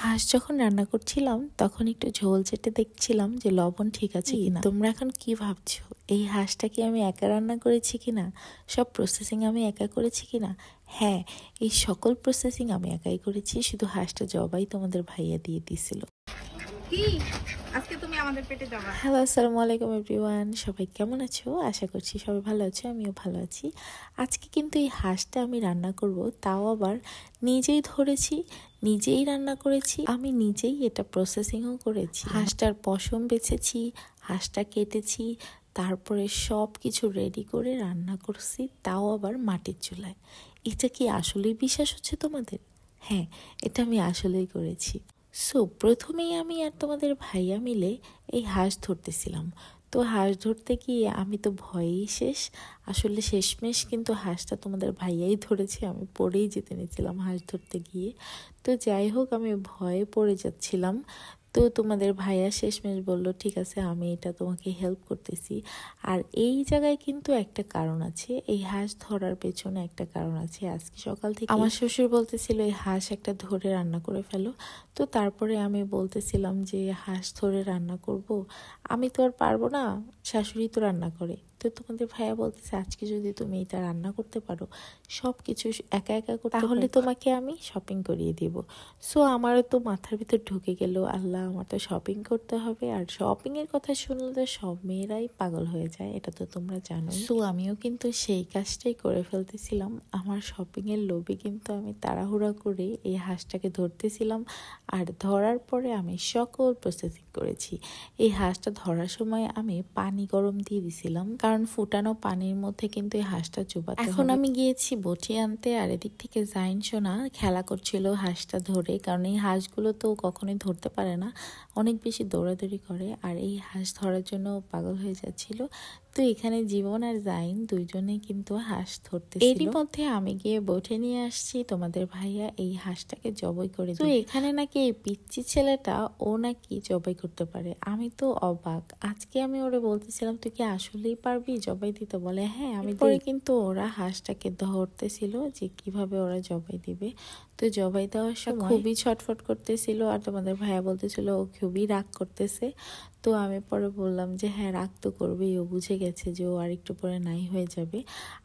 হাঁস যখন রান্না করছিলাম তখন একটু ঝোল চেটে দেখছিলাম যে লবণ ঠিক আছে কিনা। তোমরা এখন কি ভাবছো, এই হাঁসটা কি আমি একা রান্না করেছি কিনা, সব প্রসেসিং আমি একা করেছি কিনা? হ্যাঁ, এই সকল প্রসেসিং আমি একাই করেছি, শুধু হাঁসটা জবাই তোমাদের ভাইয়া দিয়ে দিছিল। কি আজকে তুমি আমাদের পেটে যাবা? হ্যালো, আসসালামু আলাইকুম এভরিওয়ান, সবাই কেমন আছো? আশা করছি সবাই ভালো আছো, আমিও ভালো আছি। আজকে কিন্তু এই হাঁসটা আমি রান্না করব, তাও আবার নিজেই ধরেছি, নিজেই রান্না করেছি, আমি নিজেই এটা প্রসেসিংও করেছি। হাঁসটার পশম বেছেছি, হাঁসটা কেটেছি, তারপরে সব কিছু রেডি করে রান্না করছি, তাও আবার মাটির চুলায়। এটা কি আসলেই বিশ্বাস হচ্ছে তোমাদের? হ্যাঁ, এটা আমি আসলেই করেছি। সো প্রথমেই আমি আর তোমাদের ভাইয়া মিলে এই হাঁস ধরতেছিলাম। তো হাঁস ধরতে গিয়ে আমি তো ভয়েই শেষ। আসলে শেষমেশ কিন্তু হাঁসটা তোমাদের ভাইয়াই ধরেছে, আমি পড়েই যেতে নিয়েছিলাম হাঁস ধরতে গিয়ে। তো যাই হোক, আমি ভয়ে পড়ে যাচ্ছিলাম। তো তোমাদের ভাইয়া শেষমেশ বলল ঠিক আছে, আমি এটা তোমাকে হেল্প করতেছি। আর এই জায়গায় কিন্তু একটা কারণ আছে, এই হাঁস ধরার পেছনে একটা কারণ আছে। আজকে সকাল থেকে আমার শ্বশুর বলতেছিল এই হাঁস একটা ধরে রান্না করে ফেলো। তো তারপরে আমি বলতেছিলাম যে হাঁস ধরে রান্না করব, আমি তো আর পারবো না, শাশুড়ি তো রান্না করে। তো তোমাদের ভাইয়া বলতেছে আজকে যদি তুমি এটা রান্না করতে পারো, সব কিছু একা একা করতে, তাহলে তোমাকে আমি শপিং করিয়ে দিব। সো আমারও তো মাথার ভিতর ঢুকে গেল, আল্লাহ আমার তো শপিং করতে হবে। আর শপিং এর কথা শুনলে তো সব মেয়েরাই পাগল হয়ে যায়, এটা তো তোমরা জানো। সো আমিও কিন্তু সেই কাজটাই করে ফেলতেছিলাম। আমার শপিং এর লোভে কিন্তু আমি তাড়াহুড়া করে এই হাঁসটাকে ধরতেছিলাম। আর ধরার পরে আমি সকল প্রসেসিং করেছি। এই হাঁসটা ধরার সময় আমি পানি গরম দিয়ে দিছিলাম, কারণ ফুটানো পানির মধ্যে কিন্তু এই হাঁসটা চুবাতে হবে। এখন আমি গিয়েছি বটি আনতে, আর এদিক থেকে জাইন সোনা খেলা করছিল হাঁসটা ধরে, কারণ এই হাঁসগুলো তো কখনোই ধরতে পারে না, অনেক বেশি দৌড়াদৌড়ি করে, আর এই হাঁস ধরার জন্য পাগল হয়ে যাচ্ছিল। তো এখানে জীবন আর জাইন দুইজনে কিন্তু হাঁস ধরতেছিল। এরই মধ্যে আমি গিয়ে বটে নিয়ে আসছি, তোমাদের ভাইয়া এই হাঁসটাকে জবাই করে। তো এখানে নাকি এই পিচ্চি ছেলেটা ও নাকি জবাই করতে পারে। আমি তো অবাক। আজকে আমি ওরে বলতেছিলাম তুই কি আসলেই পারবি জবাই দিতে? বলে হ্যাঁ আমি। পরে কিন্তু ওরা হাঁসটাকে ধরতেছিল যে কিভাবে ওরা জবাই দিবে। তো জবাই দেওয়ার সময় খুবই ছটফট করতেছিল, আর তোমাদের ভাইয়া বলতেছিল ও খুবই রাগ করতেছে। তো আমি পরে বললাম যে হ্যাঁ রাগ তো করবেই, ও বুঝে গেছে যে ও আর একটু পরে নাই হয়ে যাবে।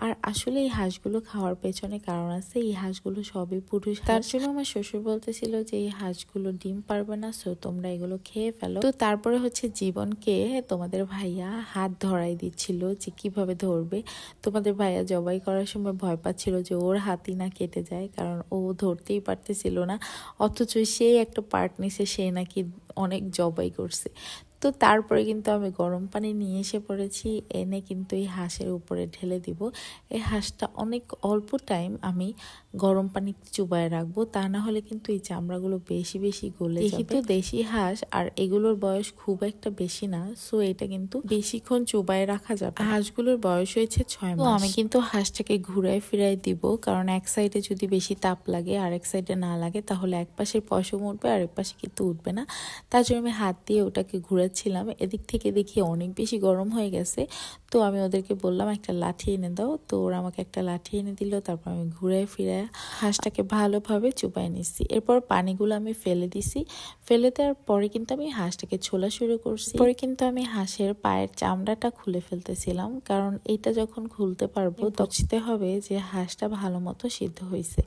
আর আসলে এই হাঁসগুলো খাওয়ার পেছনে কারণ আছে, এই হাঁসগুলো সবই পুরুষ। তার জন্য আমার শ্বশুর বলতেছিল যে এই হাঁসগুলো ডিম পারবে না, সো তোমরা এগুলো খেয়ে ফেলো। তো তারপরে হচ্ছে জীবনকে তোমাদের ভাইয়া হাত ধরাই দিচ্ছিল যে কিভাবে ধরবে। তোমাদের ভাইয়া জবাই করার সময় ভয় পাচ্ছিল যে ওর হাতই না কেটে যায়, কারণ ও ধরতেই পারতেছিল না, অথচ সে একটা পার্ট নিছে, সে নাকি অনেক জবাই করছে। তো তারপরে কিন্তু আমি গরম পানি নিয়ে এসে পড়েছি, এনে কিন্তু এই হাঁসের উপরে ঢেলে দিব। এই হাঁসটা অনেক অল্প টাইম আমি গরম পানিতে চুবায় রাখবো, তা না হলে কিন্তু এই চামড়াগুলো বেশি বেশি গলে যাবে। যেহেতু দেশি হাঁস আর এগুলোর বয়স খুব একটা বেশি না, সো এটা কিন্তু বেশিক্ষণ চুবায় রাখা যাবে। হাঁসগুলোর বয়স হয়েছে 6 মাস। তো আমি কিন্তু হাঁসটাকে ঘুরায় ফিরাই দিব, কারণ এক সাইডে যদি বেশি তাপ লাগে আর এক সাইডে না লাগে তাহলে এক পাশে পশম উঠবে আর এক পাশে কিন্তু উঠবে না। তার জন্য আমি হাত দিয়ে ওটাকে ঘুরাচ্ছিলাম। এদিক থেকে দেখি অনেক বেশি গরম হয়ে গেছে, তো আমি ওদেরকে বললাম একটা লাঠি এনে দাও। তো ওরা আমাকে একটা লাঠি এনে দিল, তারপর আমি ঘুরে ফিরে হাঁসটাকে ভালোভাবে চুপাই নিচ্ছি। এরপর পানিগুলো আমি ফেলে দিছি। ফেলে দেওয়ার পরে কিন্তু আমি হাঁসটাকে ছোলা শুরু করছি। পরে কিন্তু আমি হাঁসের পায়ের চামড়াটা খুলে ফেলতেছিলাম, কারণ এটা যখন খুলতে পারবো বুঝতে হবে যে হাঁসটা ভালো মতো সিদ্ধ হয়েছে,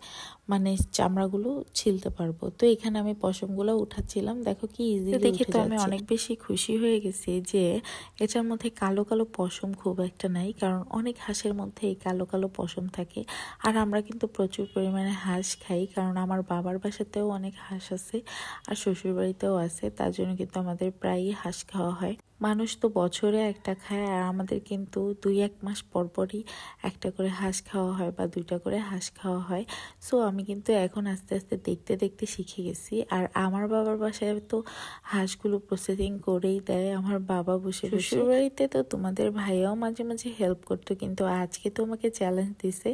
মানে চামড়াগুলো ছিলতে পারবো। তো এখানে আমি পশমগুলো উঠাচ্ছিলাম, দেখো কি ইজিলি দেখে তো আমি অনেক বেশি খুশি হয়ে গেছি যে এটার মধ্যে কালো কালো পশম খুব একটা নাই, কারণ অনেক হাঁসের মধ্যে এই কালো কালো পশম থাকে। আর আমরা কিন্তু প্রচুর পরিমাণে হাঁস খাই, কারণ আমার বাবার বাসাতেও অনেক হাঁস আছে আর শ্বশুর বাড়িতেও আছে, তার জন্য কিন্তু আমাদের প্রায়ই হাঁস খাওয়া হয়। মানুষ তো বছরে একটা খায়, আর আমাদের কিন্তু 2-1 মাস পরপরই একটা করে হাঁস খাওয়া হয় বা 2টা করে হাঁস খাওয়া হয়। সো আমি কিন্তু এখন আস্তে আস্তে দেখতে দেখতে শিখে গেছি। আর আমার বাবার বাসায় তো হাঁসগুলো প্রসেসিং করেই দেয় আমার বাবা বসে বসে। শ্বশুর বাড়িতে তো তোমাদের ভাইয়াও মাঝে মাঝে হেল্প করতো, কিন্তু আজকে তো আমাকে চ্যালেঞ্জ দিছে,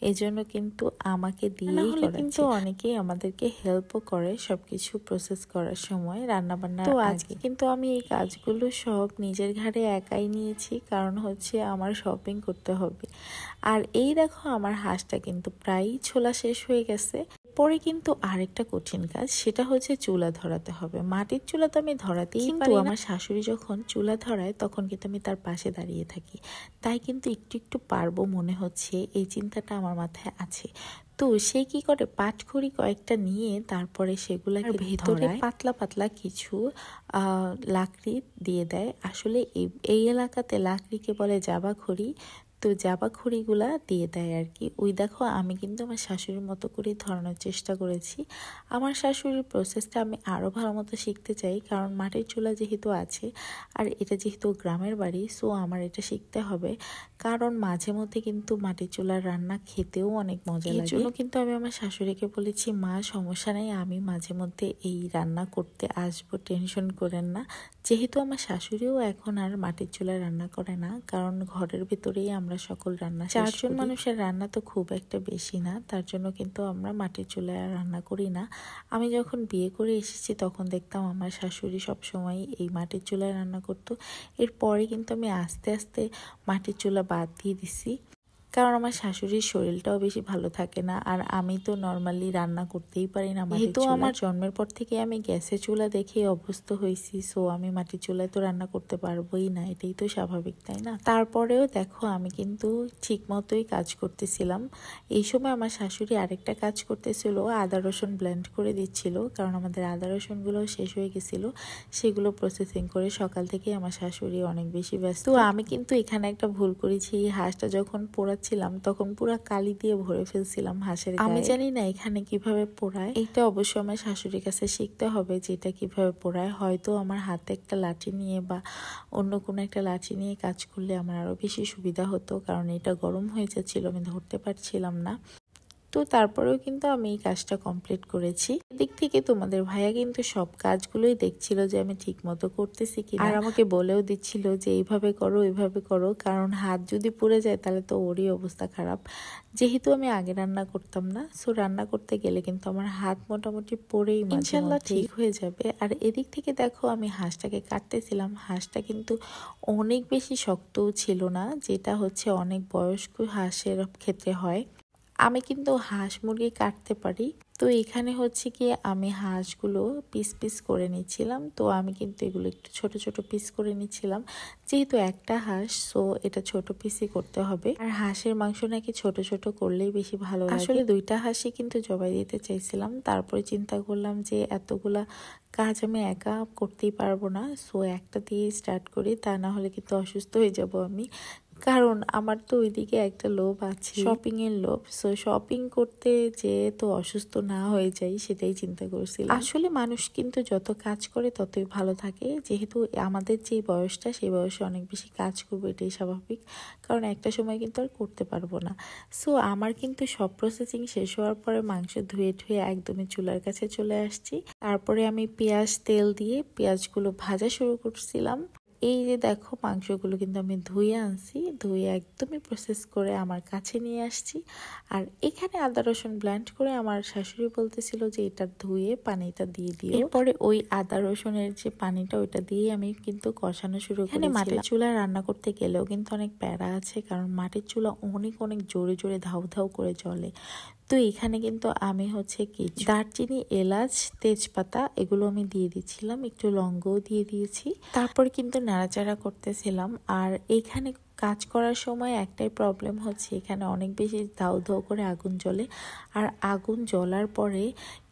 এই জন্য কিন্তু আমাকে দিয়েই করাচ্ছে। কিন্তু অনেকেই আমাদেরকে হেল্পও করে সবকিছু প্রসেস করার সময়, রান্না বান্না। তো আজকে কিন্তু আমি এই কাজগুলো সব নিজের ঘাড়ে একাই নিয়েছি, কারণ হচ্ছে আমার শপিং করতে হবে। আর এই দেখো আমার হাঁসটা কিন্তু প্রায়ই ছোলা শেষ হয়ে গেছে। পরে কিন্তু আরেকটা কঠিন কাজ, সেটা হচ্ছে চুলা ধরাতে হবে। মাটির চুলা তো আমি ধরাতেই পারি না। আমার শাশুড়ি যখন চুলা ধরায় তখন কিন্তু আমি তার পাশে দাঁড়িয়ে থাকি, তাই কিন্তু একটু একটু পারবো মনে হচ্ছে, এই চিন্তাটা আমার মাথায় আছে। তো সে কি করে, পাটখড়ি কয়েকটা নিয়ে তারপরে সেগুলোকে ভেতরে পাতলা পাতলা কিছু লাকড়ি দিয়ে দেয়। আসলে এই এলাকাতে লাকড়িকে বলে জাবা খড়ি। তো জাবা খড়িগুলা দিয়ে দেয় আর কি। ওই দেখো, আমি কিন্তু আমার শাশুড়ির মতো করেই ধরানোর চেষ্টা করেছি। আমার শাশুড়ির প্রসেসটা আমি আরও ভালো মতো শিখতে চাই, কারণ মাটির চুলা যেহেতু আছে আর এটা যেহেতু গ্রামের বাড়ি, সো আমার এটা শিখতে হবে। কারণ মাঝে মধ্যে কিন্তু মাটির চুলার রান্না খেতেও অনেক মজা লাগে। এর জন্য কিন্তু আমি আমার শাশুড়িকে বলেছি, মা সমস্যা নেই, আমি মাঝে মধ্যে এই রান্না করতে আসবো, টেনশন করেন না। যেহেতু আমার শাশুড়িও এখন আর মাটির চুলায় রান্না করে না, কারণ ঘরের ভিতরেই আমরা সকল রান্না, 4 জন মানুষের রান্না তো খুব একটা বেশি না, তার জন্য কিন্তু আমরা মাটির চুলায় আর রান্না করি না। আমি যখন বিয়ে করে এসেছি তখন দেখতাম আমার শাশুড়ি সবসময় এই মাটির চুলায় রান্না করতো। এরপরে কিন্তু আমি আস্তে আস্তে মাটির চুলা বাদ দিয়ে দিছি, কারণ আমার শাশুড়ির শরীরটাও বেশি ভালো থাকে না, আর আমি তো নর্মালি রান্না করতেই পারি না। যেহেতু আমার জন্মের পর থেকে আমি গ্যাসের চুলা দেখেই অভ্যস্ত হয়েছি, সো আমি মাটির চুলায় তো রান্না করতে পারবোই না, এটাই তো স্বাভাবিক, তাই না? তারপরেও দেখো, আমি কিন্তু ঠিক মতোই কাজ করতেছিলাম। এই সময় আমার শাশুড়ি আরেকটা কাজ করতেছিল, আদা রসুন ব্লেন্ড করে দিচ্ছিল, কারণ আমাদের আদা রসুনগুলো শেষ হয়ে গেছিলো, সেগুলো প্রসেসিং করে। সকাল থেকে আমার শাশুড়ি অনেক বেশি ব্যস্ত। তো আমি কিন্তু এখানে একটা ভুল করেছি, হাঁসটা যখন পোড়াচ্ছিলাম তখন পুরো কালি দিয়ে ভরে ফেলছিলাম হাঁসের গায়ে। আমি জানি না এখানে কিভাবে পোড়ায়, এটা অবশ্যই আমার শাশুড়ির কাছে শিখতে হবে যে এটা কিভাবে পোড়ায়। হয়তো আমার হাতে একটা লাঠি নিয়ে বা অন্য কোনো একটা লাঠি নিয়ে কাজ করলে আমার আরো বেশি সুবিধা হতো, কারণ এটা গরম হয়ে যাচ্ছিল, আমি ধরতে পারছিলাম না। তো তারপরেও কিন্তু আমি এই কাজটা কমপ্লিট করেছি। এদিক থেকে তোমাদের ভাইয়া কিন্তু সব কাজগুলোই দেখছিল যে আমি ঠিক মতো করতেছি কিনা, আর আমাকে বলেও দিচ্ছিল যে এইভাবে করো এইভাবে করো, কারণ হাত যদি পুড়ে যায় তাহলে তো ওরই অবস্থা খারাপ। যেহেতু আমি আগে রান্না করতাম না, সো রান্না করতে গেলে কিন্তু আমার হাত মোটামুটি পড়েই ইনশাল্লাহ ঠিক হয়ে যাবে। আর এদিক থেকে দেখো, আমি হাঁসটাকে কাটতেছিলাম। হাঁসটা কিন্তু অনেক বেশি শক্তও ছিল না, যেটা হচ্ছে অনেক বয়স্ক হাঁসের ক্ষেত্রে হয়। আমি কিন্তু হাঁস মুরগি কাটতে পারি। তো এখানে হচ্ছে কি, আমি হাঁসগুলো পিস পিস করে নিচ্ছিলাম। তো আমি কিন্তু এগুলো একটু ছোট ছোট পিস করে নিচ্ছিলাম, যেহেতু একটা হাঁস, সো এটা ছোট পিসই করতে হবে। আর হাঁসের মাংস নাকি ছোট ছোট করলেই বেশি ভালো লাগে। আসলে 2টা হাঁসই কিন্তু জবাই দিতে চাইছিলাম, তারপরে চিন্তা করলাম যে এতগুলা কাজ আমি একা করতেই পারবো না, সো একটা দিয়ে স্টার্ট করি, তা না হলে কিন্তু অসুস্থ হয়ে যাব আমি। কারণ আমার তো ওইদিকে একটা লোভ আছে, শপিং এর লোভ। সো শপিং করতে যে তো অসুস্থ না হয়ে যাই, সেটাই চিন্তা করছিলাম। আসলে মানুষ কিন্তু যত কাজ করে ততই ভালো থাকে। যেহেতু আমাদের যে বয়সটা, সেই বয়সে অনেক বেশি কাজ করবো, এটাই স্বাভাবিক, কারণ একটা সময় কিন্তু আর করতে পারবো না। সো আমার কিন্তু সব প্রসেসিং শেষ হওয়ার পরে মাংস ধুয়ে ধুয়ে একদমই চুলার কাছে চলে আসছি। তারপরে আমি পেঁয়াজ তেল দিয়ে পেঁয়াজগুলো ভাজা শুরু করছিলাম। এই যে দেখো, মাংসগুলো কিন্তু আমি ধুয়ে আনছি, ধুয়ে একদমই প্রসেস করে আমার কাছে নিয়ে আসছি। আর এখানে আদা রসুন ব্লেন্ড করে আমার শাশুড়ি বলতেছিল যে এটা ধুয়ে পানিটা দিয়ে দিও। এরপরে ওই আদা রসুনের যে পানিটা, ওইটা দিয়ে আমি কিন্তু কষানো শুরু করি। মাটির চুলায় রান্না করতে গেলেও কিন্তু অনেক প্যারা আছে, কারণ মাটির চুলা অনেক অনেক জোরে জোরে ধাউ ধাউ করে জ্বলে। তো এখানে কিন্তু আমি হচ্ছে কি দারচিনি, এলাচ, তেজপাতা এগুলো আমি দিয়ে দিচ্ছিলাম, একটু লবঙ্গও দিয়ে দিয়েছি। তারপর কিন্তু নাড়াচাড়া করতেছিলাম। আর এখানে কাজ করার সময় একটাই প্রবলেম হচ্ছে, এখানে অনেক বেশি দাউ দাউ করে আগুন জ্বলে। আর আগুন জ্বলার পরে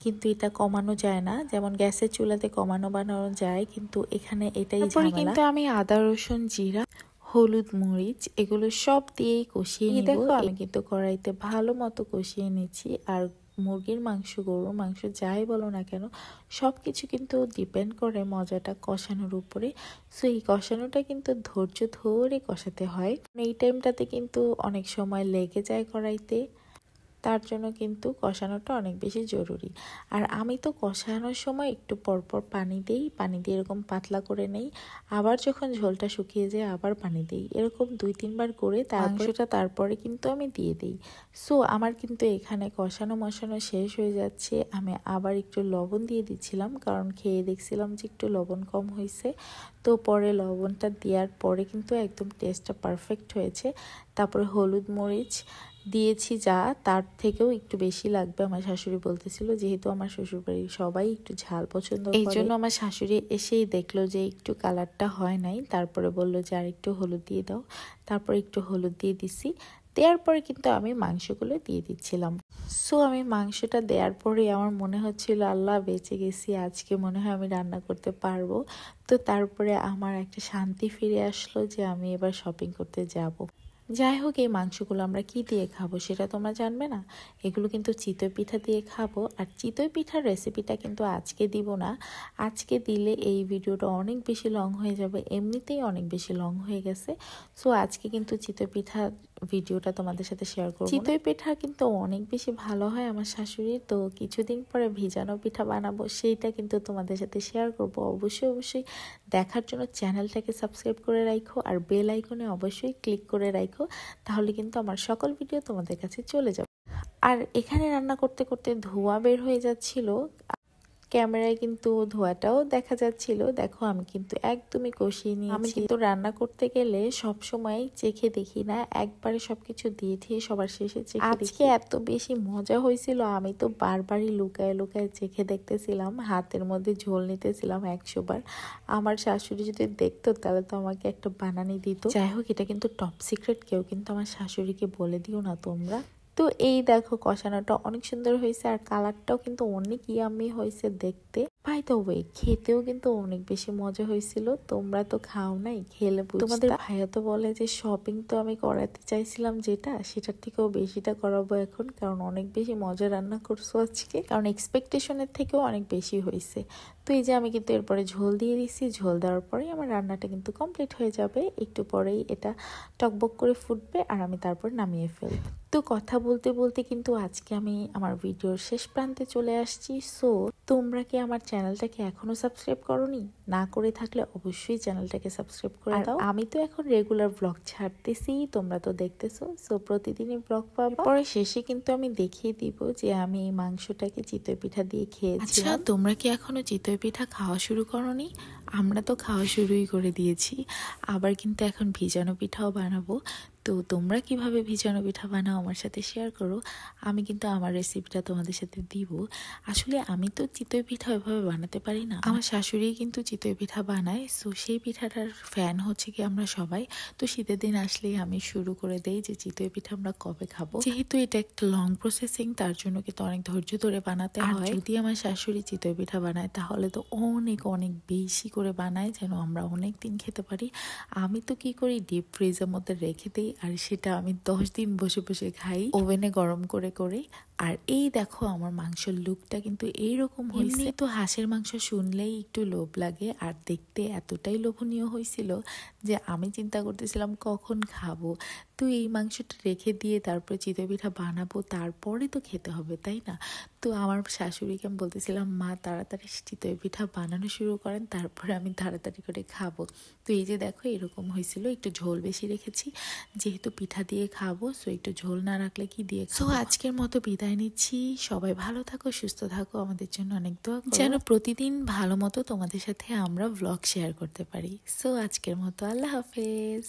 কিন্তু এটা কমানো যায় না, যেমন গ্যাসের চুলাতে কমানো বানানো যায়, কিন্তু এখানে এটাই ঝামেলা। কিন্তু আমি আদা রসুন জিরা হলুদ মরিচ এগুলো সব দিয়েই কষিয়ে নিব। দেখো, আমি কিন্তু কড়াইতে ভালো মতো কষিয়ে নিচ্ছি। আর মুরগির মাংস, গরুর মাংস যাই বলো না কেন, সব কিছু কিন্তু ডিপেন্ড করে মজাটা কষানোর উপরে। সো এই কষানোটা কিন্তু ধৈর্য ধরে কষাতে হয়। এই টাইমটাতে কিন্তু অনেক সময় লেগে যায় কড়াইতে, তার জন্য কিন্তু কষানোটা অনেক বেশি জরুরি। আর আমি তো কষানোর সময় একটু পরপর পানি দিই, পানি দিয়ে এরকম পাতলা করে নেই, আবার যখন ঝোলটা শুকিয়ে যায় আবার পানি দিই, এরকম 2-3 বার করে তারপরে কিন্তু আমি দিয়ে দিই। সো আমার কিন্তু এখানে কষানো মশানো শেষ হয়ে যাচ্ছে। আমি আবার একটু লবণ দিয়ে দিচ্ছিলাম, কারণ খেয়ে দেখছিলাম যে একটু লবণ কম হয়েছে। তো পরে লবণটা দেওয়ার পরে কিন্তু একদম টেস্টটা পারফেক্ট হয়েছে। তারপরে হলুদ মরিচ দিয়েছি যা তার থেকেও একটু বেশি লাগবে। আমার শাশুড়ি বলতেছিল যেহেতু আমার শ্বশুরবাড়ির সবাই একটু ঝাল পছন্দ করে, এই জন্য আমার শাশুড়ি এসেই দেখলো যে একটু কালারটা হয় নাই, তারপরে বলল যে আর একটু হলুদ দিয়ে দাও। তারপরে একটু হলুদ দিয়ে দিছি। দেওয়ার পরে কিন্তু আমি মাংসগুলো দিয়ে দিচ্ছিলাম। সো আমি মাংসটা দেওয়ার পরে আমার মনে হচ্ছিল আল্লাহ বেঁচে গেছি, আজকে মনে হয় আমি রান্না করতে পারবো। তো তারপরে আমার একটা শান্তি ফিরে আসলো যে আমি এবার শপিং করতে যাব। যাই হোক, এই মাংসগুলো আমরা কি দিয়ে খাবো সেটা তোমরা জানবে না। এগুলো কিন্তু চিতই পিঠা দিয়ে খাবো। আর চিতই পিঠার রেসিপিটা কিন্তু আজকে দিব না। আজকে দিলে এই ভিডিওটা অনেক বেশি লং হয়ে যাবে, এমনিতেই অনেক বেশি লং হয়ে গেছে। সো আজকে কিন্তু চিতই পিঠা ভিডিওটা তোমাদের সাথে শেয়ার করব। চিতই পিঠা কিন্তু অনেক বেশি ভালো হয় আমার শাশুড়ির। তো কিছুদিন পরে ভিজানো পিঠা বানাবো, সেইটা কিন্তু তোমাদের সাথে শেয়ার করব। অবশ্যই দেখার জন্য চ্যানেলটাকে সাবস্ক্রাইব করে রাখো আর বেল আইকনে অবশ্যই ক্লিক করে রাখো, তাহলে কিন্তু আমার সকল ভিডিও তোমাদের কাছে চলে যাবে। আর এখানে রান্না করতে করতে ধোঁয়া বের হয়ে যাচ্ছিল, ক্যামেরায় কিন্তু ধোঁয়াটাও দেখা যাচ্ছিল। দেখো আমি কিন্তু একদমই কষিয়ে নিয়েছি। আমি কিন্তু রান্না করতে গেলে সব সময় চেখে দেখি না, একবারে সবকিছু দিয়ে সবার শেষে চেখে দেখি। আজকে এত বেশি মজা হয়েছিল, আমি তো বারবারই লুকায় লুকায় চেখে দেখতেছিলাম, হাতের মধ্যে ঝোল নিতেছিলাম 100 বার। আমার শাশুড়ি যদি দেখতো তাহলে তো আমাকে একটা বানানি দিত। যাই হোক, এটা কিন্তু টপ সিক্রেট, কেউ কিন্তু আমার শাশুড়িকে বলে দিও না তোমরা। তো এই দেখো কষানোটা অনেক সুন্দর হয়েছে আর কালারটাও কিন্তু অনেক ইয়ামি হয়েছে দেখতে। বাই দ্য ওয়ে, খেতেও কিন্তু অনেক বেশি মজা হয়েছিল। তোমরা তো খাও নাই, খেলে বুঝতে। তোমাদের ভাইয়া তো বলে যে শপিং তো আমি করাতে চাইছিলাম সেটার থেকেও বেশিটা করাবো এখন, কারণ অনেক বেশি মজা রান্না করছো আজকে, কারণ এক্সপেকটেশনের থেকেও অনেক বেশি হয়েছে। তো এই যে আমি কিন্তু এরপরে ঝোল দিয়ে দিচ্ছি। ঝোল দেওয়ার পরেই আমার রান্নাটা কিন্তু কমপ্লিট হয়ে যাবে। একটু পরেই এটা টকবক করে ফুটবে আর আমি তারপর নামিয়ে ফেলবো। তো কথা বলতে বলতে কিন্তু আজকে আমি আমার ভিডিওর শেষ প্রান্তে চলে আসছি। সো তোমরা কি আমার চ্যানেলটাকে এখনো সাবস্ক্রাইব করোনি? না করে থাকলে অবশ্যই চ্যানেলটাকে সাবস্ক্রাইব করে দাও। আমি তো এখন রেগুলার ব্লগ ছাড়তেছি, তোমরা তো দেখতেছো। সো প্রতিদিনই ব্লগ পাবো। পরে শেষে কিন্তু আমি দেখিয়ে দিব যে আমি এই মাংসটাকে চিতই পিঠা দিয়ে খেয়েছি। আচ্ছা, তোমরা কি এখনো চিতই পিঠা খাওয়া শুরু করোনি? আমরা তো খাওয়া শুরুই করে দিয়েছি। আবার কিন্তু এখন ভিজানো পিঠাও বানাবো। তো তোমরা কিভাবে ভিজানো পিঠা বানাও আমার সাথে শেয়ার করো। আমি কিন্তু আমার রেসিপিটা তোমাদের সাথে দিব। আসলে আমি তো চিতই পিঠা ওইভাবে বানাতে পারি না, আমার শাশুড়ি কিন্তু চিতই পিঠা বানায়। সো সেই পিঠাটার ফ্যান হচ্ছে কি আমরা সবাই। তো শীতের দিন আসলেই আমি শুরু করে দেই যে চিতই পিঠা আমরা কবে খাবো। যেহেতু এটা একটা লং প্রসেসিং, তার জন্য কিন্তু অনেক ধৈর্য ধরে বানাতে হয়। যদি আমার শাশুড়ি চিতই পিঠা বানায় তাহলে তো অনেক অনেক বেশি করে বানায়, যেন আমরা অনেক দিন খেতে পারি। আমি তো কি করি, ডিপ ফ্রিজের মধ্যে রেখে দিই আর সেটা আমি 10 দিন বসে বসে খাই, ওভেনে গরম করে করে। আর এই দেখো আমার মাংসের লুকটা কিন্তু এইরকম হয়েছে। তো হাঁসের মাংস শুনলেই একটু লোভ লাগে, আর দেখতে এতটাই লোভনীয় হয়েছিল যে আমি চিন্তা করতেছিলাম কখন খাবো। তো এই মাংসটা রেখে দিয়ে তারপরে চিতই পিঠা বানাবো, তারপরে তো খেতে হবে, তাই না? তো আমার শাশুড়িকে আমি বলতেছিলাম, মা তাড়াতাড়ি চিতই পিঠা বানানো শুরু করেন, তারপরে আমি তাড়াতাড়ি করে খাবো। তো এই যে দেখো এরকম হয়েছিল, একটু ঝোল বেশি রেখেছি যেহেতু পিঠা দিয়ে খাবো। সো একটু ঝোল না রাখলে কি দিয়ে খাবো। সো আজকের মতো বিদায় নিচ্ছি। সবাই ভালো থাকো, সুস্থ থাকো, আমাদের জন্য অনেক দোয়া করো, যেন প্রতিদিন ভালো মতো তোমাদের সাথে আমরা ব্লগ শেয়ার করতে পারি। সো আজকের মতো আল্লাহ হাফেজ।